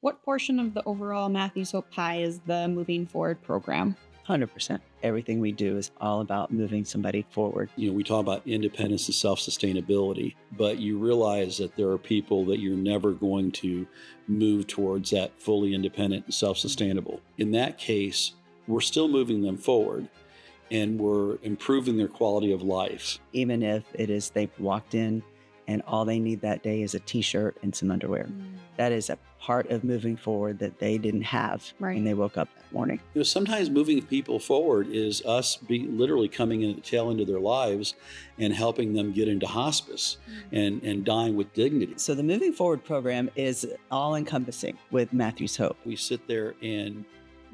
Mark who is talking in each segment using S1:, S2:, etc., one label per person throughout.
S1: What portion of the overall Matthews Hope Pie is the Moving Forward program?
S2: 100%. Everything we do is all about moving somebody forward.
S3: We talk about independence and self-sustainability, but you realize that there are people that you're never going to move towards that fully independent and self-sustainable. In that case, we're still moving them forward and we're improving their quality of life.
S2: Even if it is they've walked in and all they need that day is a t-shirt and some underwear. That is a part of moving forward that they didn't have when they woke up that morning.
S3: Sometimes moving people forward is us literally coming in at the tail end of their lives and helping them get into hospice and dying with dignity.
S2: So the Moving Forward program is all-encompassing with Matthews Hope.
S3: We sit there and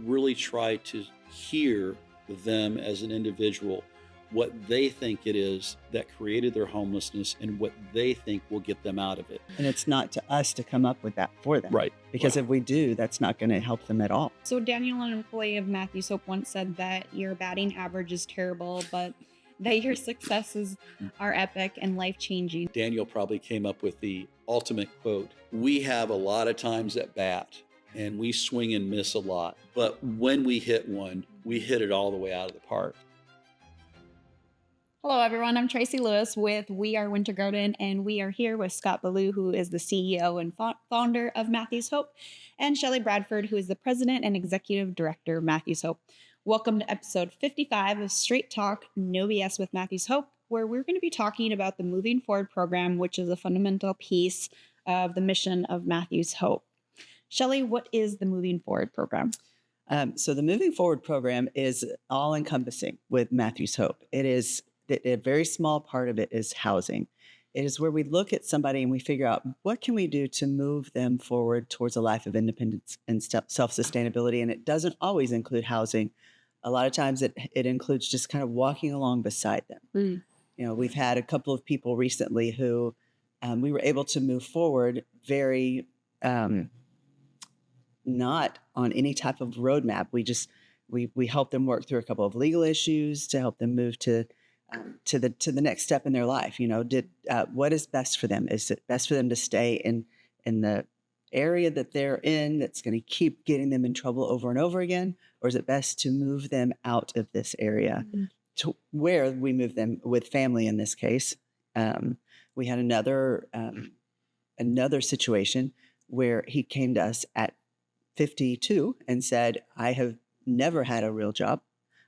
S3: really try to hear them as an individual, what they think it is that created their homelessness and what they think will get them out of it.
S2: And it's not to us to come up with that for them.
S3: Right.
S2: Because if we do, that's not going to help them at all.
S1: So Daniel, an employee of Matthews Hope, once said that your batting average is terrible, but that your successes are epic and life-changing.
S3: Daniel probably came up with the ultimate quote. We have a lot of times at bat and we swing and miss a lot, but when we hit one, we hit it all the way out of the park.
S1: Hello, everyone. I'm Tracy Lewis with We Are Winter Garden, and we are here with Scott Ballou, who is the CEO and founder of Matthews Hope, and Shelley Bradford, who is the president and executive director of Matthews Hope. Welcome to episode 55 of Straight Talk, No BS with Matthews Hope, where we're going to be talking about the Moving Forward program, which is a fundamental piece of the mission of Matthews Hope. Shelley, what is the Moving Forward program?
S2: So the Moving Forward program is all-encompassing with Matthews Hope. It is a very small part of it is housing. It is where we look at somebody and we figure out what can we do to move them forward towards a life of independence and self-sustainability. And it doesn't always include housing. A lot of times it includes just kind of walking along beside them. We've had a couple of people recently who we were able to move forward very not on any type of roadmap. We helped them work through a couple of legal issues to help them move to the next step in their life. What is best for them? Is it best for them to stay in the area that they're in that's going to keep getting them in trouble over and over again? Or is it best to move them out of this area to where we move them with family in this case? We had another situation where he came to us at 52 and said, I have never had a real job.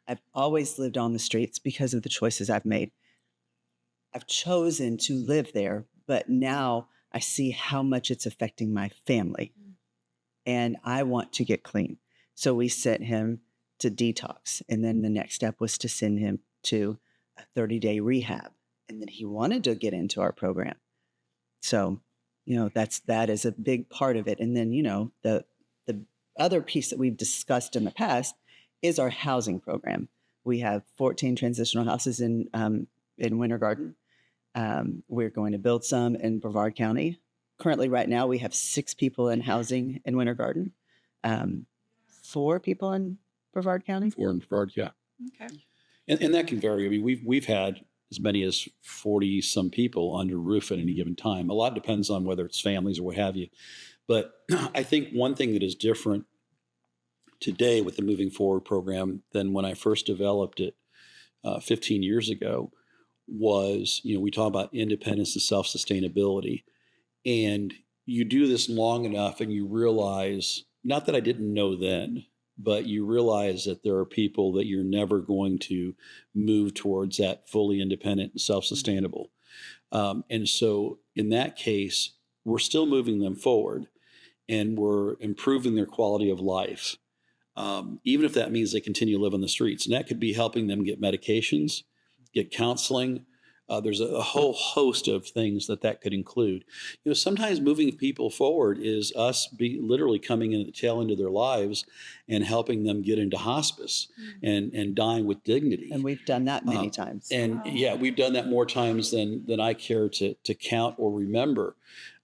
S2: I've always lived on the streets because of the choices I've made. I've chosen to live there, but now I see how much it's affecting my family. And I want to get clean. So we sent him to detox. And then the next step was to send him to a 30-day rehab. And then he wanted to get into our program. So, that is a big part of it. And then, the other piece that we've discussed in the past is our housing program. We have 14 transitional houses in Winter Garden. We're going to build some in Brevard County. Currently, right now, we have 6 people in housing in Winter Garden. 4 people in Brevard County?
S3: 4 in Brevard, yeah.
S1: Okay.
S3: And that can vary. I mean, we've had as many as 40 some people under roof at any given time. A lot depends on whether it's families or what have you. But I think one thing that is different today with the Moving Forward program than when I first developed it 15 years ago was, we talk about independence and self-sustainability. And you do this long enough and you realize, not that I didn't know then, but you realize that there are people that you're never going to move towards that fully independent and self-sustainable. And so in that case, we're still moving them forward and we're improving their quality of life. Even if that means they continue to live on the streets. And that could be helping them get medications, get counseling. There's a whole host of things that could include. Sometimes moving people forward is us literally coming in at the tail end of their lives and helping them get into hospice and dying with dignity.
S2: And we've done that many times.
S3: And we've done that more times than I care to count or remember.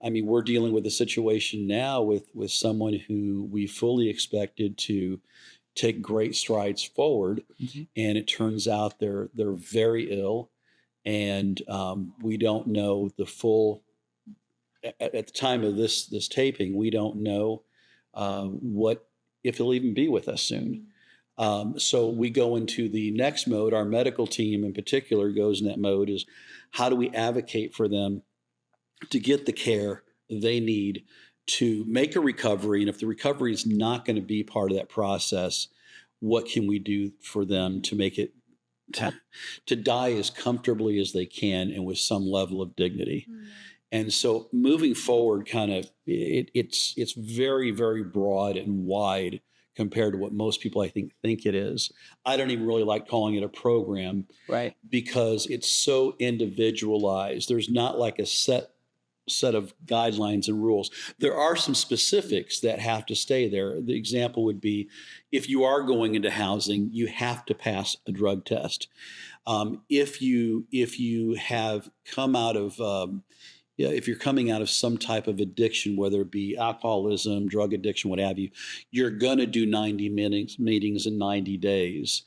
S3: I mean, we're dealing with a situation now with someone who we fully expected to take great strides forward. And it turns out they're very ill. And we don't know the full, at the time of this taping, we don't know what if he'll even be with us soon. So we go into the next mode. Our medical team in particular goes in that mode is how do we advocate for them to get the care they need to make a recovery? And if the recovery is not going to be part of that process, what can we do for them to make it to die as comfortably as they can and with some level of dignity? And so moving forward, kind of, it's very, very broad and wide compared to what most people, I think it is. I don't even really like calling it a program,
S2: Right.
S3: because it's so individualized. There's not like a set of guidelines and rules. There are some specifics that have to stay there. The example would be if you are going into housing, you have to pass a drug test. If you have come out of if you're coming out of some type of addiction, whether it be alcoholism, drug addiction, what have you, you're going to do 90 meetings in 90 days.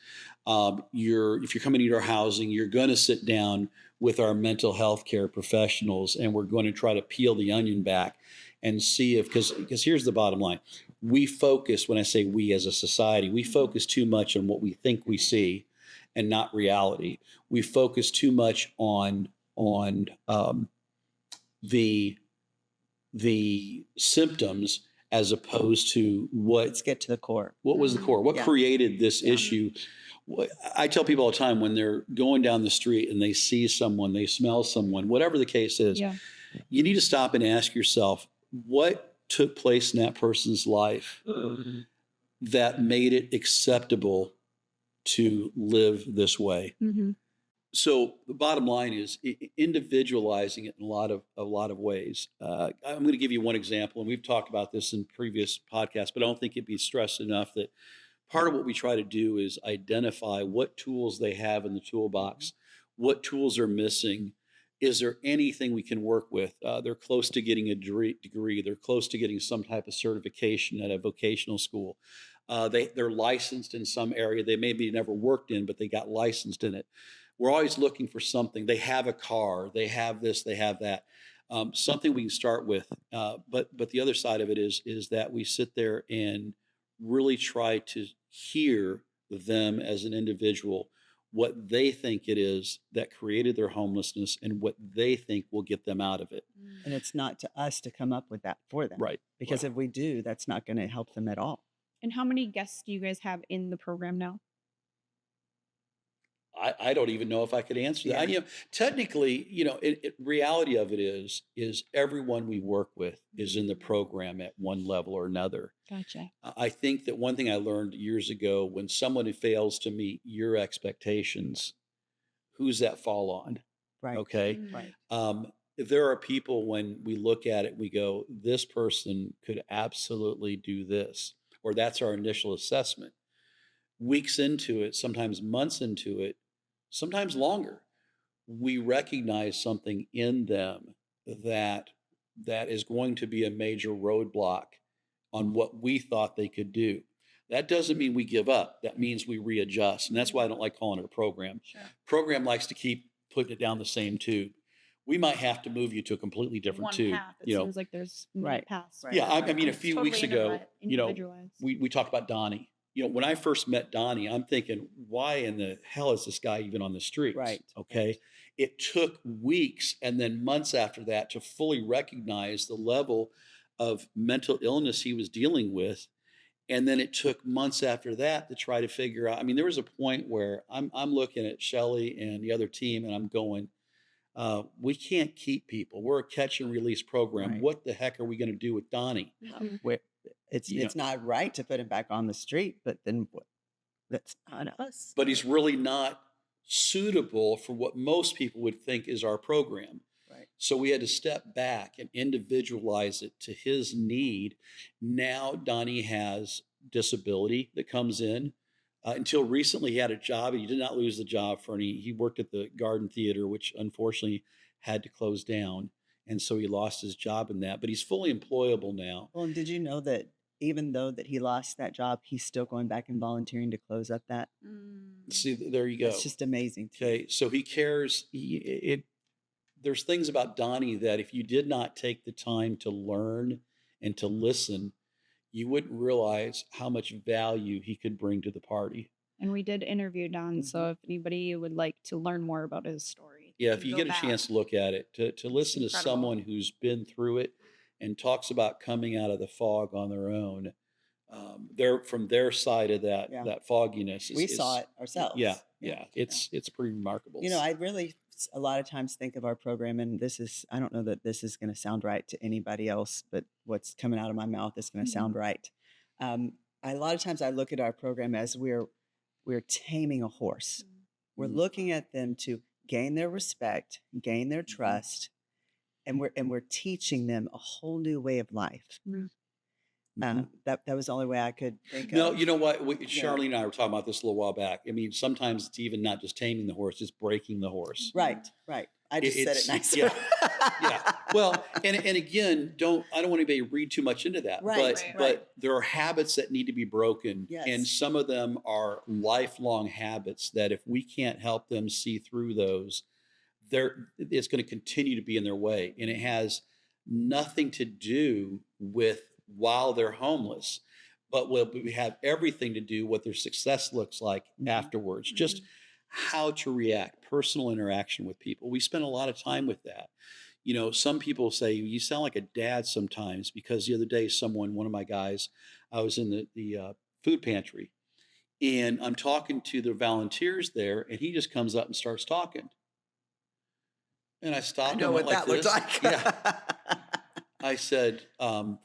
S3: If you're coming into our housing, you're going to sit down with our mental health care professionals, and we're going to try to peel the onion back and see if, because here's the bottom line. We focus, when I say we as a society, we focus too much on what we think we see and not reality. We focus too much on the symptoms as opposed to
S2: Let's get to the core.
S3: What was the core? What created this issue? I tell people all the time when they're going down the street and they see someone, they smell someone, whatever the case is, you need to stop and ask yourself, what took place in that person's life that made it acceptable to live this way? So the bottom line is individualizing it in a lot of ways. I'm going to give you one example, and we've talked about this in previous podcasts, but I don't think it'd be stressed enough that part of what we try to do is identify what tools they have in the toolbox, what tools are missing. Is there anything we can work with? They're close to getting a degree. They're close to getting some type of certification at a vocational school. They're licensed in some area. They maybe never worked in, but they got licensed in it. We're always looking for something. They have a car. They have this. They have that. Something we can start with. But the other side of it is that we sit there and really try to hear them as an individual, what they think it is that created their homelessness and what they think will get them out of it.
S2: And it's not to us to come up with that for them.
S3: Right.
S2: Because if we do, that's not going to help them at all.
S1: And how many guests do you guys have in the program now?
S3: I don't even know if I could answer that. Technically, reality of it is everyone we work with is in the program at one level or another.
S1: Gotcha.
S3: I think that one thing I learned years ago, when someone fails to meet your expectations, who's that fall on?
S2: Right.
S3: Okay.
S2: Right.
S3: If there are people, when we look at it, we go, this person could absolutely do this, or that's our initial assessment. Weeks into it, sometimes months into it, sometimes longer, we recognize something in them that is going to be a major roadblock on what we thought they could do. That doesn't mean we give up. That means we readjust. And that's why I don't like calling it a program.
S1: Sure.
S3: Program likes to keep putting it down the same tube. We might have to move you to a completely different tube.
S1: Path. It seems like there's paths.
S2: Right.
S3: Yeah, I mean, a few weeks ago,
S1: individualized.
S3: we talked about Donnie. When I first met Donnie, I'm thinking, why in the hell is this guy even on the streets?
S2: Right.
S3: Okay. Right. It took weeks and then months after that to fully recognize the level of mental illness he was dealing with. And then it took months after that to try to figure out. I mean, there was a point where I'm looking at Shelley and the other team and I'm going, we can't keep people. We're a catch and release program.
S2: Right.
S3: What the heck are we going to do with Donnie?
S2: It's not right to put him back on the street, but then that's on us.
S3: But he's really not suitable for what most people would think is our program.
S2: Right.
S3: So we had to step back and individualize it to his need. Now Donnie has disability that comes in. Until recently, he had a job. He did not lose the job he worked at the Garden Theater, which unfortunately had to close down. And so he lost his job in that, but he's fully employable now.
S2: Well, and did you know that even though that he lost that job, he's still going back and volunteering to close up that?
S3: See, there you go.
S2: It's just amazing.
S3: Okay, so he cares. There's things about Donnie that if you did not take the time to learn and to listen, you wouldn't realize how much value he could bring to the party.
S1: And we did interview Don, so if anybody would like to learn more about his story,
S3: Yeah,
S1: you
S3: if
S1: can
S3: you
S1: go
S3: get a
S1: back.
S3: chance to look at it, to listen to
S1: incredible.
S3: someone who's been through it and talks about coming out of the fog on their own, they're from their side of that
S2: Yeah.
S3: that fogginess.
S2: We saw it ourselves.
S3: Yeah, it's pretty remarkable.
S2: You know, I really a lot of times think of our program, and this is, I don't know that this is going to sound right to anybody else, but what's coming out of my mouth is going to sound right. A lot of times I look at our program as we're taming a horse. We're looking at them to gain their respect, gain their trust, and we're teaching them a whole new way of life. That was the only way I could think
S3: No,
S2: of.
S3: you know what? Charlene and I were talking about this a little while back. I mean, sometimes it's even not just taming the horse; it's breaking the horse.
S2: Right. I just said it nicer.
S3: Yeah. Well, and again, I don't want anybody to read too much into that. But there are habits that need to be broken, and some of them are lifelong habits that if we can't help them see through those, it's going to continue to be in their way, and it has nothing to do with while they're homeless, but we have everything to do what their success looks like afterwards. Just how to react, personal interaction with people. We spend a lot of time with that. You know, some people say you sound like a dad sometimes, because the other day one of my guys, I was in the food pantry, and I'm talking to the volunteers there, and he just comes up and starts talking. And I stopped.
S2: I know what that looked like.
S3: Yeah. I said,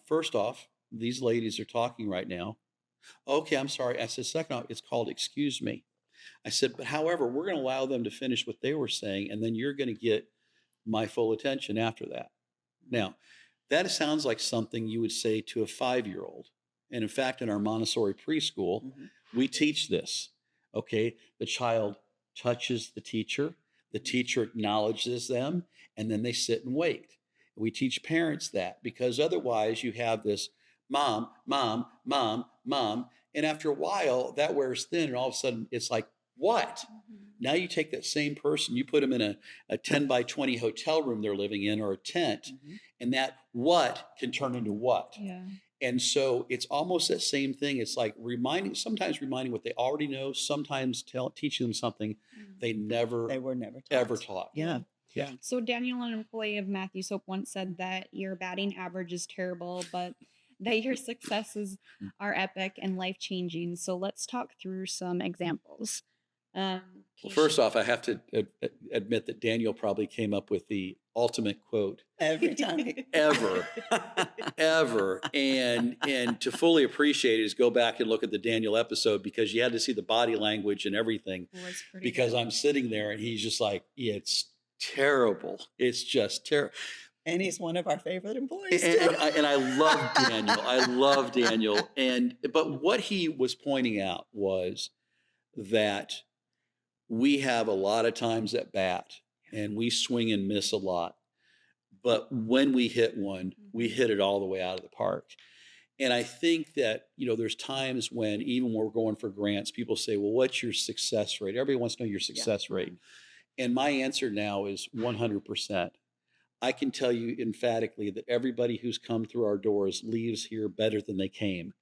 S3: first off, these ladies are talking right now. Okay, I'm sorry. I said, second off, it's called excuse me. I said, but however, we're going to allow them to finish what they were saying, and then you're going to get my full attention after that. Now, that sounds like something you would say to a 5-year-old. And in fact, in our Montessori preschool, we teach this. Okay, the child touches the teacher acknowledges them, and then they sit and wait. We teach parents that, because otherwise you have this mom, mom, mom, mom. And after a while that wears thin, and all of a sudden it's like, what? Now you take that same person, you put them in a 10 by 20 hotel room they're living in, or a tent, and that what can turn into what? Yeah. And so it's almost that same thing. It's like sometimes reminding what they already know, sometimes teaching them something they were never ever taught.
S2: Yeah.
S1: So Daniel, an employee of Matthew's Hope, once said that your batting average is terrible, but that your successes are epic and life-changing. So let's talk through some examples.
S3: Well, first off, I have to admit that Daniel probably came up with the ultimate quote
S2: every time,
S3: ever. And to fully appreciate it is go back and look at the Daniel episode, because you had to see the body language and everything. Because I'm sitting there and he's just like, it's terrible. It's just terrible.
S2: And he's one of our favorite employees.
S3: And I love Daniel. I love Daniel. But what he was pointing out was that we have a lot of times at bat, and we swing and miss a lot. But when we hit one, we hit it all the way out of the park. And I think that, there's times when, even when we're going for grants, people say, well, what's your success rate? Everybody wants to know your success rate. And my answer now is 100%. I can tell you emphatically that everybody who's come through our doors leaves here better than they came.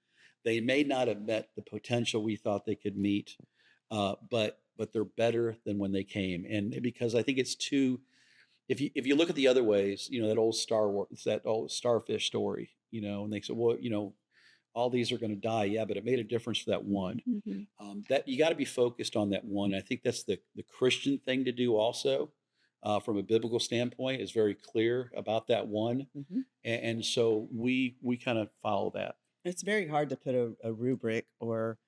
S3: They may not have met the potential we thought they could meet, but they're better than when they came. And because I think it's too, if you look at the other ways, that old starfish story, and they say, well, all these are going to die. Yeah, but it made a difference for that one. That you got to be focused on that one. I think that's the Christian thing to do also. From a biblical standpoint, is very clear about that one. And so we kind of follow that.
S2: It's very hard to put a rubric or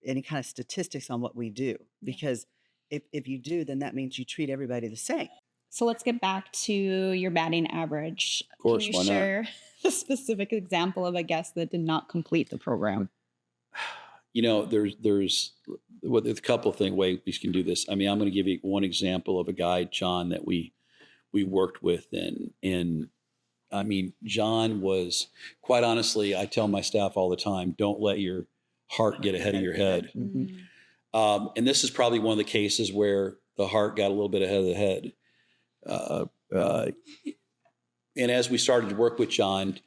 S2: any kind of statistics on what we do, because if you do, then that means you treat everybody the same.
S1: So let's get back to your batting average.
S3: Of course,
S1: can you share a specific example of a guest that did not complete the program?
S3: There's a couple of ways we can do this. I mean, I'm going to give you one example of a guy, John, that we worked with, and I mean, John was, quite honestly, I tell my staff all the time, don't let your heart get ahead of your head. And this is probably one of the cases where the heart got a little bit ahead of the head. And as we started to work with John,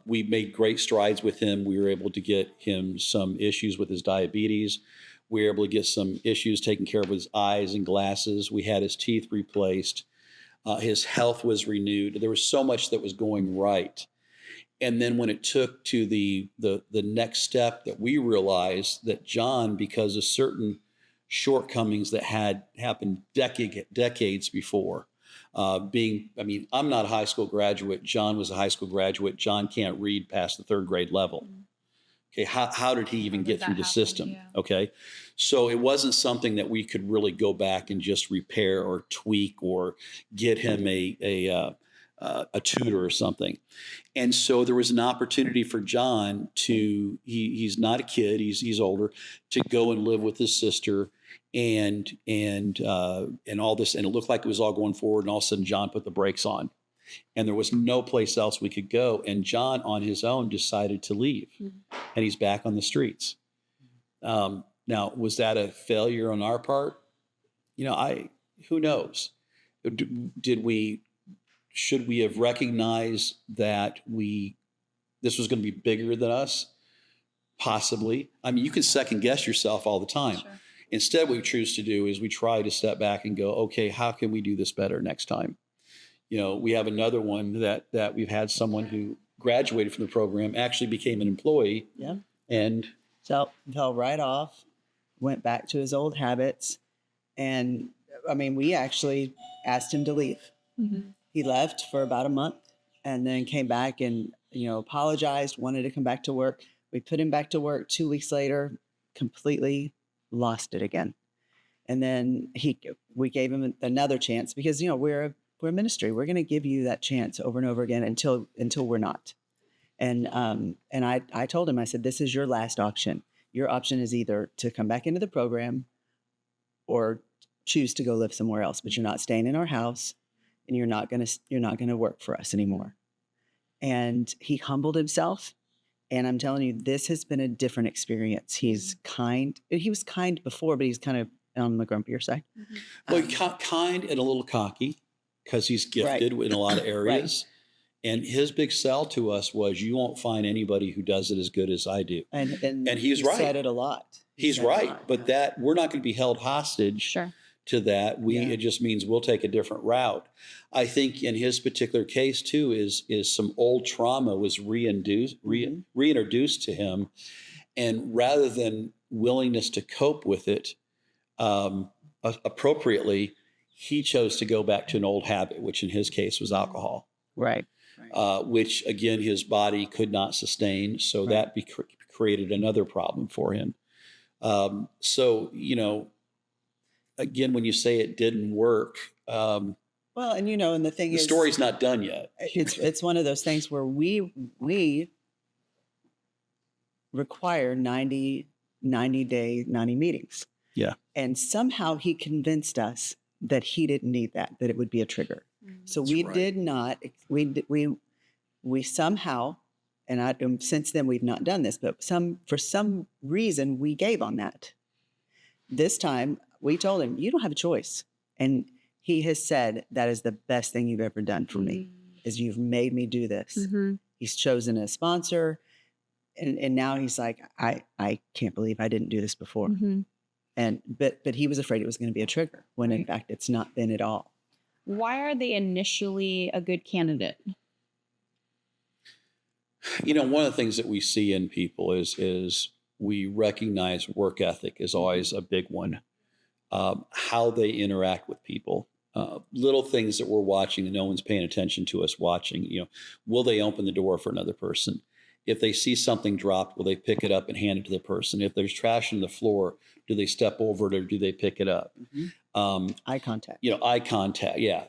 S3: we made great strides with him. We were able to get him some issues with his diabetes. We were able to get some issues taken care of with his eyes and glasses. We had his teeth replaced. His health was renewed. There was so much that was going right. And then when it took to the next step, that we realized that John, because of certain shortcomings that had happened decades before, I'm not a high school graduate. John was a high school graduate. John can't read past the third grade level. Okay, how did he even get through the system? Yeah. Okay, so it wasn't something that we could really go back and just repair or tweak or get him a tutor or something. And so there was an opportunity for John to, he's not a kid, he's older, to go and live with his sister and all this. And it looked like it was all going forward. And all of a sudden John put the brakes on and there was no place else we could go. And John on his own decided to leave and he's back on the streets. Now, was that a failure on our part? Who knows? Should we have recognized that this was going to be bigger than us? Possibly. I mean, you can second guess yourself all the time. Sure. Instead, what we choose to do is we try to step back and go, okay, how can we do this better next time? We have another one that we've had someone who graduated from the program, actually became an employee.
S2: Yeah.
S3: And
S2: fell right off, went back to his old habits. And we actually asked him to leave. Mm-hmm. He left for about a month and then came back and, apologized, wanted to come back to work. We put him back to work 2 weeks later, completely lost it again. And then we gave him another chance because, we're a ministry. We're going to give you that chance over and over again until we're not. And I told him, I said, this is your last option. Your option is either to come back into the program or choose to go live somewhere else, but you're not staying in our house. And you're not gonna work for us anymore. And he humbled himself. And I'm telling you, this has been a different experience. He's kind. He was kind before, but he's kind of on the grumpier side.
S3: Mm-hmm. Well, kind and a little cocky because he's gifted in a lot of areas. Right. And his big sell to us was, you won't find anybody who does it as good as I do. And he's right.
S2: He said it a lot.
S3: He's right. But that we're not going to be held hostage.
S1: Sure.
S3: To that, it just means we'll take a different route. I think in his particular case too is some old trauma was reintroduced to him, and rather than willingness to cope with it appropriately, he chose to go back to an old habit, which in his case was alcohol.
S2: Right.
S3: Which again his body could not sustain, so that created another problem for him. Again, when you say it didn't work,
S2: and the thing is,
S3: the story's not done yet.
S2: It's one of those things where we require 90 meetings.
S3: Yeah.
S2: And somehow he convinced us that he didn't need that it would be a trigger. So we did not, we somehow, and since then we've not done this, but for some reason we gave on that. This time, we told him, you don't have a choice. And he has said, that is the best thing you've ever done for me, is you've made me do this. Mm-hmm. He's chosen a sponsor. And now he's like, I can't believe I didn't do this before. Mm-hmm. But he was afraid it was going to be a trigger when in fact it's not been at all.
S1: Why are they initially a good candidate?
S3: One of the things that we see in people is we recognize work ethic is always a big one. How they interact with people, little things that we're watching and no one's paying attention to us watching. Will they open the door for another person? If they see something dropped, will they pick it up and hand it to the person? If there's trash on the floor, do they step over it or do they pick it up?
S2: Mm-hmm. Eye contact.
S3: Eye contact. Yeah.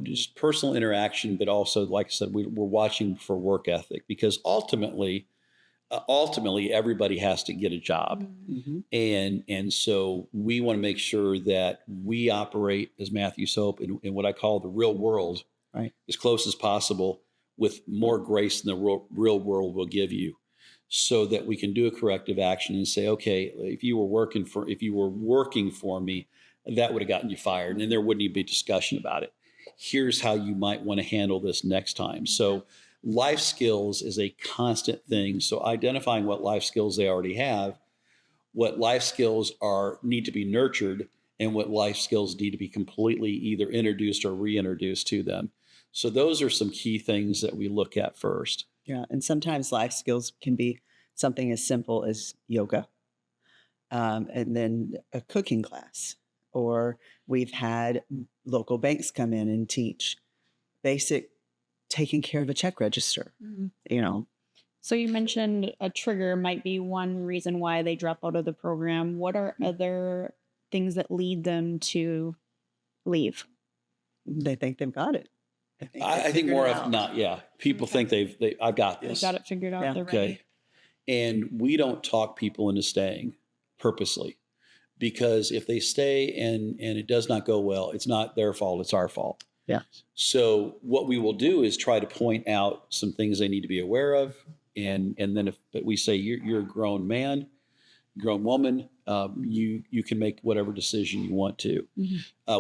S3: Just personal interaction, but also, like I said, we're watching for work ethic because ultimately everybody has to get a job. Mm-hmm. And so we want to make sure that we operate as Matthew's Hope in what I call the real world, as close as possible, with more grace than the real world will give you, so that we can do a corrective action and say, okay, if you were working for me, that would have gotten you fired, and there wouldn't even be discussion about it. here's how you might want to handle this next time. So life skills is a constant thing. So identifying what life skills they already have, what life skills need to be nurtured, and what life skills need to be completely either introduced or reintroduced to them. So those are some key things that we look at first.
S2: Yeah. And sometimes life skills can be something as simple as yoga, and then a cooking class. Or we've had local banks come in and teach basic taking care of a check register, you know.
S1: So you mentioned a trigger might be one reason why they drop out of the program. What are other things that lead them to leave?
S2: They think they've got it.
S3: I think more of not. Yeah. People think I've got
S1: They
S3: this.
S1: got it figured out.
S2: Yeah.
S1: They're ready.
S3: Okay. And we don't talk people into staying purposely, because if they stay and it does not go well, it's not their fault, it's our fault.
S2: Yeah.
S3: So what we will do is try to point out some things they need to be aware of. And then if we say you're a grown man, grown woman, you can make whatever decision you want to.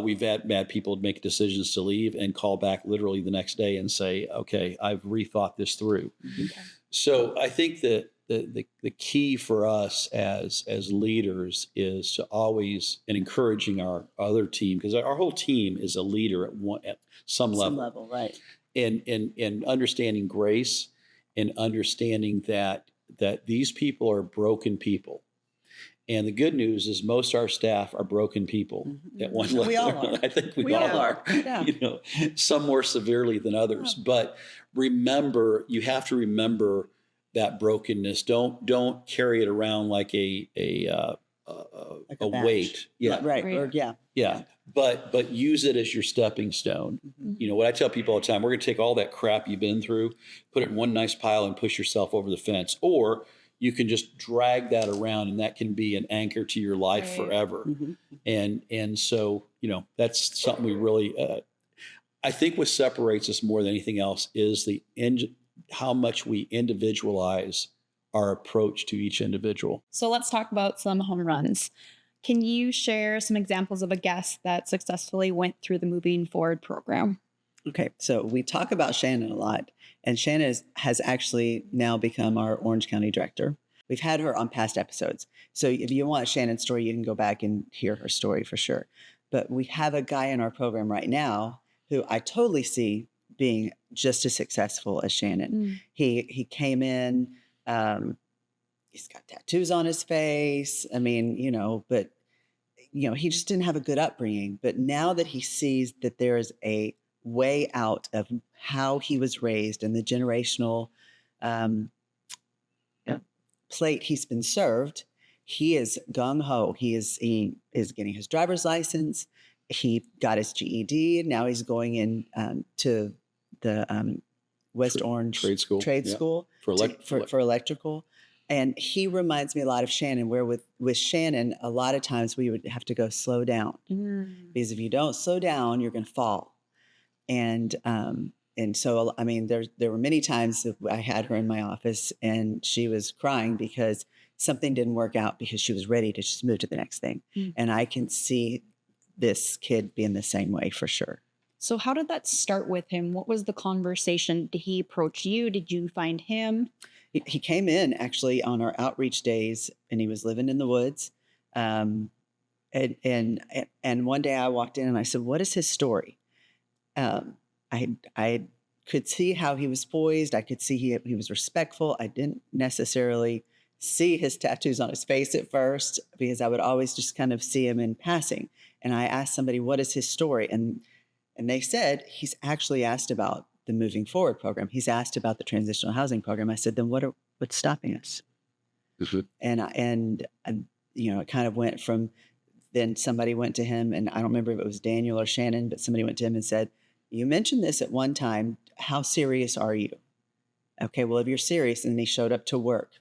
S3: We've had people make decisions to leave and call back literally the next day and say, okay, I've rethought this through.
S1: Okay.
S3: So I think that the key for us as leaders is to always, and encouraging our other team, because our whole team is a leader at some level.
S2: Some level, right.
S3: And understanding grace and understanding that these people are broken people. And the good news is most of our staff are broken people at one level.
S2: We all are.
S3: I think we
S2: all
S3: all are.
S2: Yeah.
S3: You know, some more severely than others. Yeah. But remember, you have to remember that brokenness. Don't carry it around like a weight. Yeah.
S2: Right. Or,
S3: yeah. But use it as your stepping stone. You know, what I tell people all the time, we're going to take all that crap you've been through, put it in one nice pile and push yourself over the fence. Or you can just drag that around, and that can be an anchor to your life forever. And so, you know, that's something we really, I think what separates us more than anything else is how much we individualize our approach to each individual.
S1: So let's talk about some home runs. Can you share some examples of a guest that successfully went through the Moving Forward program?
S2: Okay, so we talk about Shannon a lot, and Shannon has actually now become our Orange County director. We've had her on past episodes. So if you want Shannon's story, you can go back and hear her story for sure. But we have a guy in our program right now who I totally see being just as successful as Shannon. He came in, he's got tattoos on his face. I mean, you know, but, you know, he just didn't have a good upbringing. But now that he sees that there is a way out of how he was raised and the generational plate he's been served, he is gung-ho. He is getting his driver's license. He got his GED. Now he's going in to the West Orange
S3: trade school
S2: for electrical. And he reminds me a lot of Shannon, where with Shannon, a lot of times we would have to go slow down, because if you don't slow down, you're going to fall. And so, I mean, there were many times that I had her in my office and she was crying because something didn't work out, because she was ready to just move to the next thing. And I can see this kid being the same way for sure.
S1: So how did that start with him? What was the conversation? Did he approach you? Did you find him?
S2: He came in actually on our outreach days, and he was living in the woods. And one day I walked in and I said, "What is his story?" I could see how he was poised. I could see he was respectful. I didn't necessarily see his tattoos on his face at first, because I would always just kind of see him in passing. And I asked somebody, "What is his story?" And they said he's actually asked about the Moving Forward program. He's asked about the transitional housing program. I said, "Then what's stopping us?" And you know, it kind of went from, then somebody went to him, and I don't remember if it was Daniel or Shannon, but somebody went to him and said, "You mentioned this at one time. How serious are you?" Okay, well, if you're serious, and then he showed up to work,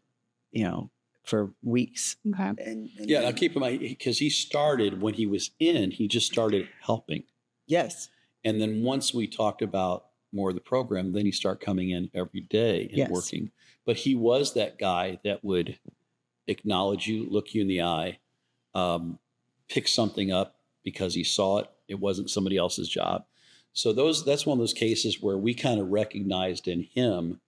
S2: you know, for weeks.
S1: Okay.
S3: Yeah, now keep in mind, because he started when he was in, he just started helping.
S2: Yes.
S3: And then once we talked about more of the program, then he started coming in every day and working. But he was that guy that would acknowledge you, look you in the eye, pick something up because he saw it. It wasn't somebody else's job. So that's one of those cases where we kind of recognized in him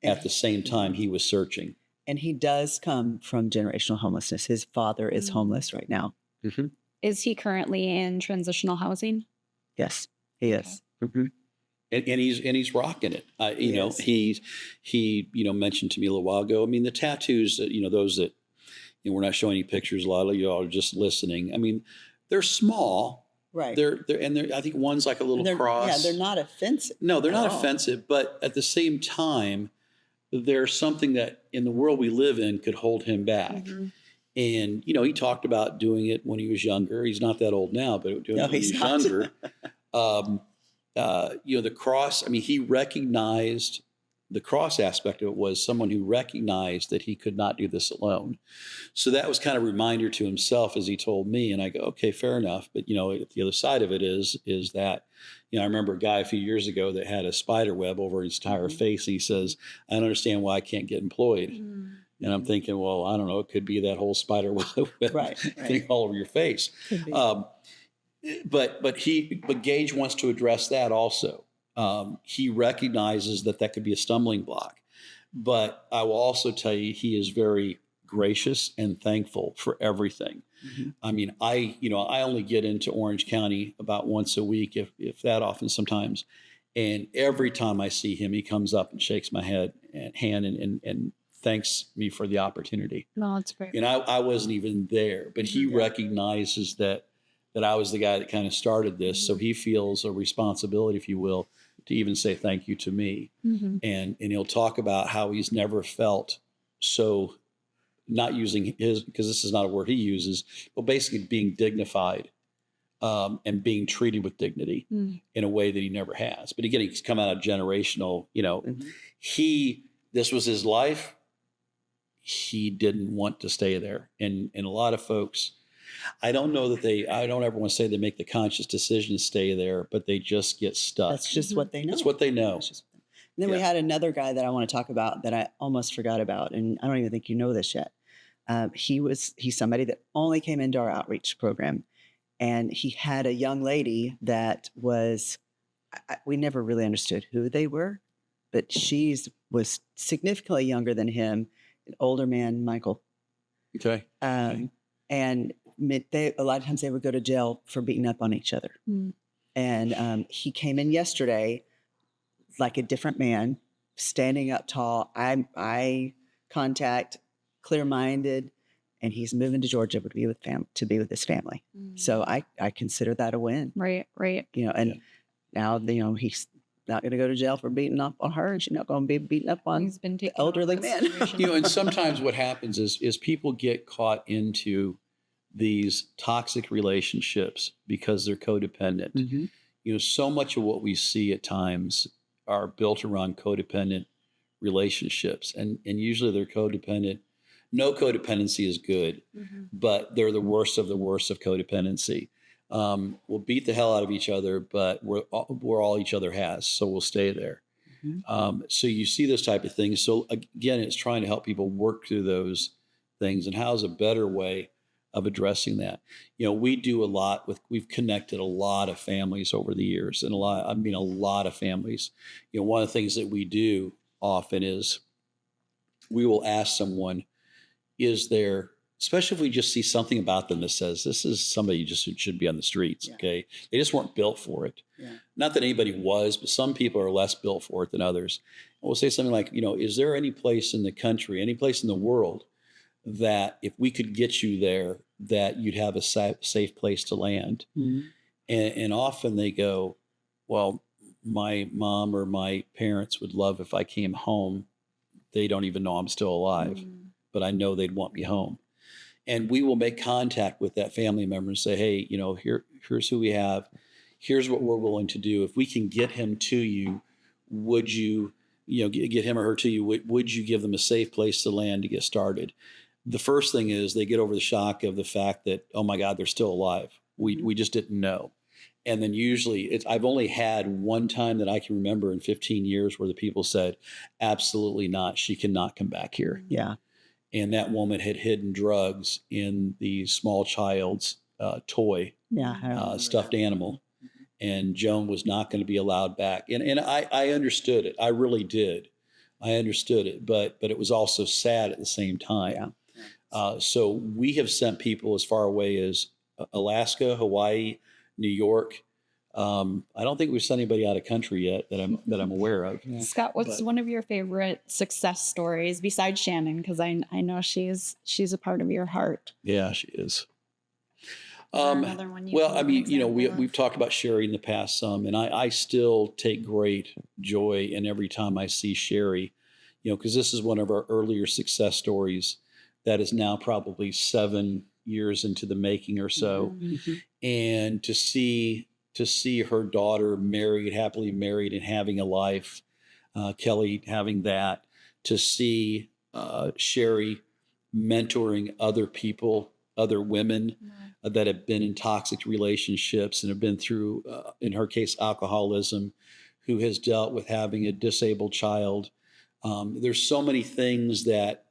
S3: at the same time he was searching.
S2: And he does come from generational homelessness. His father is homeless right now.
S3: Mm-hmm.
S1: Is he currently in transitional housing?
S2: Yes, he is. Mm-hmm.
S3: And he's rocking it. He mentioned to me a little while ago. I mean, the tattoos that those that we're not showing any pictures. A lot of y'all are just listening. I mean, they're small,
S2: right?
S3: They're I think one's like a little cross.
S2: Yeah, they're not offensive.
S3: No, they're not offensive. But at the same time, there's something that in the world we live in could hold him back. Mm-hmm. And he talked about doing it when he was younger. He's not that old now, but doing it when he was younger. The cross, I mean, he recognized the cross aspect of it was someone who recognized that he could not do this alone. So that was kind of a reminder to himself as he told me. And I go, okay, fair enough. But, the other side of it is that, I remember a guy a few years ago that had a spider web over his entire face. And he says, I don't understand why I can't get employed. Mm-hmm. And I'm thinking, well, I don't know. It could be that whole spider web thing all over your face. But Gage wants to address that also. He recognizes that could be a stumbling block. But I will also tell you, he is very gracious and thankful for everything. Mm-hmm. I mean, I only get into Orange County about once a week, if that often sometimes. And every time I see him, he comes up and shakes my hand and thanks me for the opportunity.
S1: No, that's great.
S3: And I wasn't even there, but he recognizes that I was the guy that kind of started this. Mm-hmm. So he feels a responsibility, if you will, to even say thank you to me. Mm-hmm. And he'll talk about how he's never felt so, not using his, because this is not a word he uses, but basically being dignified and being treated with dignity in a way that he never has. But again, he's come out of generational, this was his life. He didn't want to stay there. And a lot of folks, I don't know that I don't ever want to say they make the conscious decision to stay there, but they just get stuck.
S2: That's just what they know.
S3: That's what they know.
S2: And then we had another guy that I want to talk about that I almost forgot about, and I don't even think you know this yet. He's somebody that only came into our outreach program, and he had a young lady that was, we never really understood who they were, but she was significantly younger than him, an older man, Michael.
S3: Okay.
S2: And a lot of times they would go to jail for beating up on each other. Mm. And he came in yesterday like a different man, standing up tall, eye contact, clear-minded, and he's moving to Georgia to be with his family. Mm. So I consider that a win.
S1: Right.
S2: Now he's not going to go to jail for beating up on her, and she's not going to be beating up on the elderly man.
S3: And sometimes what happens is people get caught into these toxic relationships because they're codependent. Mm-hmm. So much of what we see at times are built around codependent relationships, and usually they're codependent. No codependency is good, but they're the worst of codependency. We'll beat the hell out of each other, but we're all each other has, so we'll stay there. Mm-hmm. So you see this type of thing. So again, it's trying to help people work through those things, and how's a better way of addressing that. We do a lot we've connected a lot of families over the years, and a lot of families. One of the things that we do often is we will ask someone, is there, especially if we just see something about them that says, this is somebody just should be on the streets, okay? They just weren't built for it. Yeah. Not that anybody was, but some people are less built for it than others. And we'll say something like, is there any place in the country, any place in the world that if we could get you there, that you'd have a safe place to land? Mm-hmm. And often they go, well, my mom or my parents would love if I came home. They don't even know I'm still alive, but I know they'd want me home. And we will make contact with that family member and say, hey, here's who we have. Here's what we're willing to do. If we can get him to you, would you, get him or her to you, would you give them a safe place to land to get started? The first thing is they get over the shock of the fact that, oh my God, they're still alive. We just didn't know. And then usually I've only had one time that I can remember in 15 years where the people said, absolutely not. She cannot come back here.
S2: Yeah.
S3: And that woman had hidden drugs in the small child's toy, stuffed animal. and Joan was not going to be allowed back. And I understood it. I really did. I understood it, but it was also sad at the same time.
S2: Yeah.
S3: So we have sent people as far away as Alaska, Hawaii, New York. I don't think we've sent anybody out of country yet that I'm aware of.
S2: Yeah.
S1: Scott, what's one of your favorite success stories besides Shannon? Because I know she's a part of your heart.
S3: Yeah, she is.
S1: Another one you
S3: Well,
S1: can
S3: I
S1: give an
S3: mean,
S1: example of?
S3: we've talked about Sherry in the past some, and I still take great joy in every time I see Sherry, because this is one of our earlier success stories that is now probably 7 years into the making or so.
S2: Mm-hmm.
S3: And to see her daughter married, happily married, and having a life, Kelly having that, to see Sherry mentoring other people, other women that have been in toxic relationships and have been through, in her case, alcoholism, who has dealt with having a disabled child. There's so many things that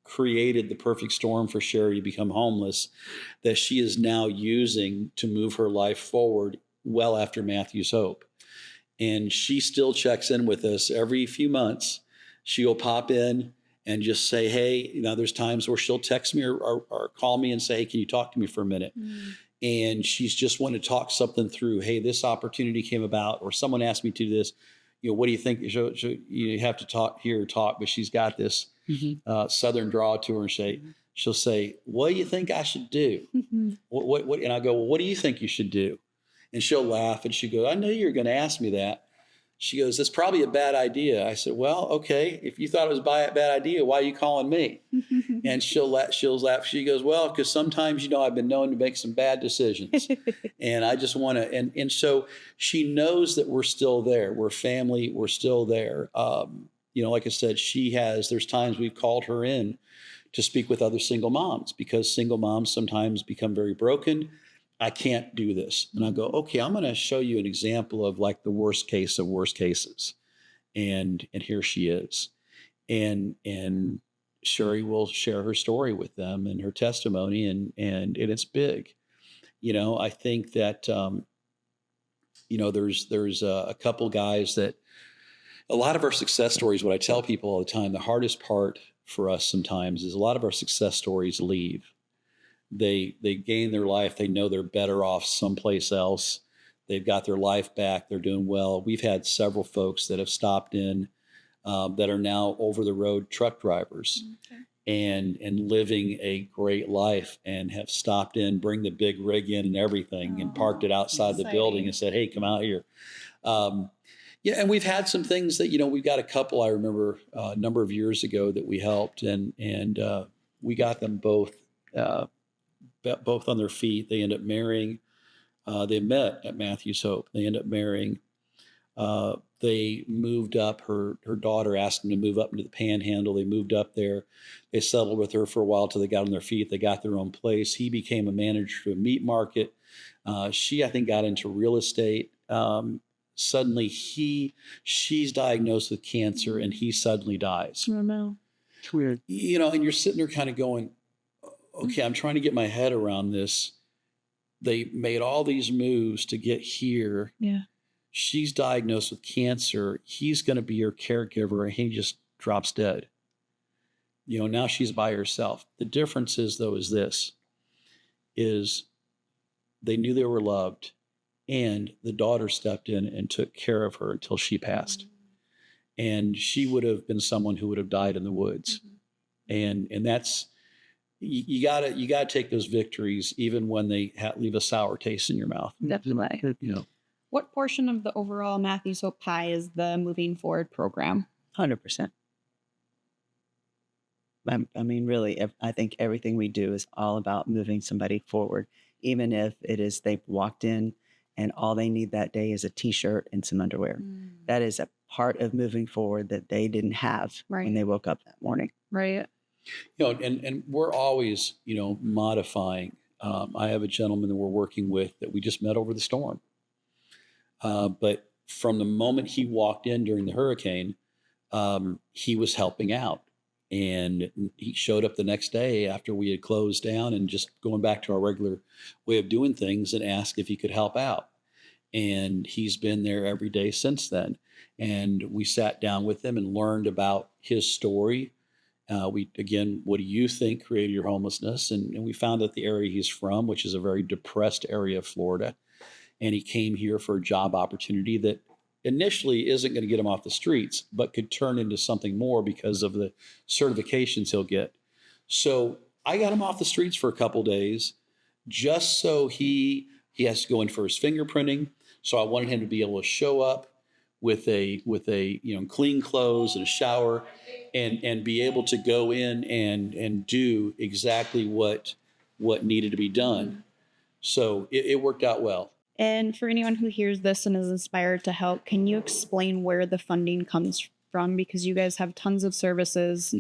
S3: created the perfect storm for Sherry to become homeless that she is now using to move her life forward well after Matthew's Hope. And she still checks in with us every few months. She'll pop in and just say, hey, there's times where she'll text me or call me and say, hey, can you talk to me for a minute? And she's just want to talk something through. Hey, this opportunity came about, or someone asked me to do this. What do you think? You have to talk, but she's got this Southern draw to her, and she'll say, what do you think I should do? What? And I go, well, what do you think you should do? And she'll laugh and she go, I knew you were going to ask me that. She goes, that's probably a bad idea. I said, well, okay, if you thought it was a bad idea, why are you calling me? And she'll laugh. She goes, well, because sometimes, I've been known to make some bad decisions. And I just want to, and so she knows that we're still there. We're family. We're still there. Like I said, there's times we've called her in to speak with other single moms, because single moms sometimes become very broken. I can't do this. And I go, okay, I'm going to show you an example of like the worst case of worst cases. And here she is. And Sherry will share her story with them and her testimony, and it's big. I think that, there's a couple guys that, a lot of our success stories, what I tell people all the time, the hardest part for us sometimes is a lot of our success stories leave. They gain their life. They know they're better off someplace else. They've got their life back. They're doing well. We've had several folks that have stopped in that are now over the road truck drivers and living a great life, and have stopped in, bring the big rig in and everything, and parked it outside the building and said, hey, come out here. And we've had some things that, we've got a couple I remember a number of years ago that we helped, and we got them both on their feet. They end up marrying. They met at Matthew's Hope. They end up marrying. They moved up. Her daughter asked them to move up into the Panhandle. They moved up there. They settled with her for a while till they got on their feet. They got their own place. He became a manager to a meat market. She, I think, got into real estate. Suddenly, she's diagnosed with cancer, and he suddenly dies.
S1: Oh, no.
S2: It's weird.
S3: And you're sitting there kind of going, okay, I'm trying to get my head around this. They made all these moves to get here.
S1: Yeah.
S3: She's diagnosed with cancer. He's going to be her caregiver, and he just drops dead. Now she's by herself. The difference is, though, is they knew they were loved, and the daughter stepped in and took care of her until she passed. And she would have been someone who would have died in the woods. And that's, you gotta take those victories, even when they leave a sour taste in your mouth.
S1: Definitely. What portion of the overall Matthew's Hope pie is the Moving Forward program?
S2: 100%. I mean, really, I think everything we do is all about moving somebody forward, even if it is they've walked in and all they need that day is a T-shirt and some underwear. That is a part of moving forward that they didn't have when they woke up that morning.
S1: Right.
S3: And we're always, modifying. I have a gentleman that we're working with that we just met over the storm. But from the moment he walked in during the hurricane, he was helping out. And he showed up the next day after we had closed down and just going back to our regular way of doing things, and asked if he could help out. And he's been there every day since then. And we sat down with him and learned about his story. What do you think created your homelessness? And we found that the area he's from, which is a very depressed area of Florida, and he came here for a job opportunity that initially isn't going to get him off the streets, but could turn into something more because of the certifications he'll get. So I got him off the streets for a couple days just so he has to go in for his fingerprinting. So I wanted him to be able to show up with a clean clothes and a shower and be able to go in and do exactly what needed to be done. So it worked out well.
S1: And for anyone who hears this and is inspired to help, can you explain where the funding comes from? Because you guys have tons of services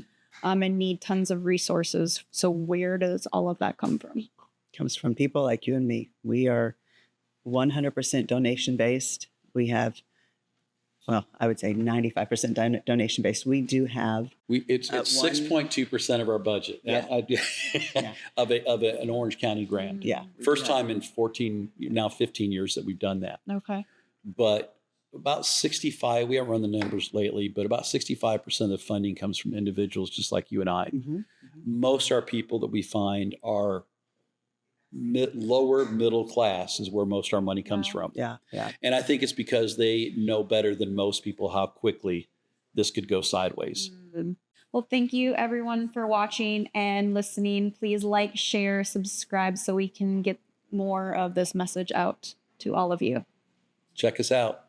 S1: and need tons of resources. So where does all of that come from?
S2: Comes from people like you and me. We are 100% donation based. We have, well, I would say 95% donation based. We do have.
S3: It's 6.2% of our budget.
S2: Yeah.
S3: of an Orange County grant.
S2: Yeah.
S3: First time in 15 years that we've done that.
S1: Okay.
S3: But about 65, we haven't run the numbers lately, but about 65% of the funding comes from individuals just like you and I.
S2: Mm-hmm.
S3: Most of our people that we find are lower middle class is where most of our money comes from.
S2: Yeah.
S3: And I think it's because they know better than most people how quickly this could go sideways.
S1: Well, thank you everyone for watching and listening. Please like, share, subscribe so we can get more of this message out to all of you.
S3: Check us out.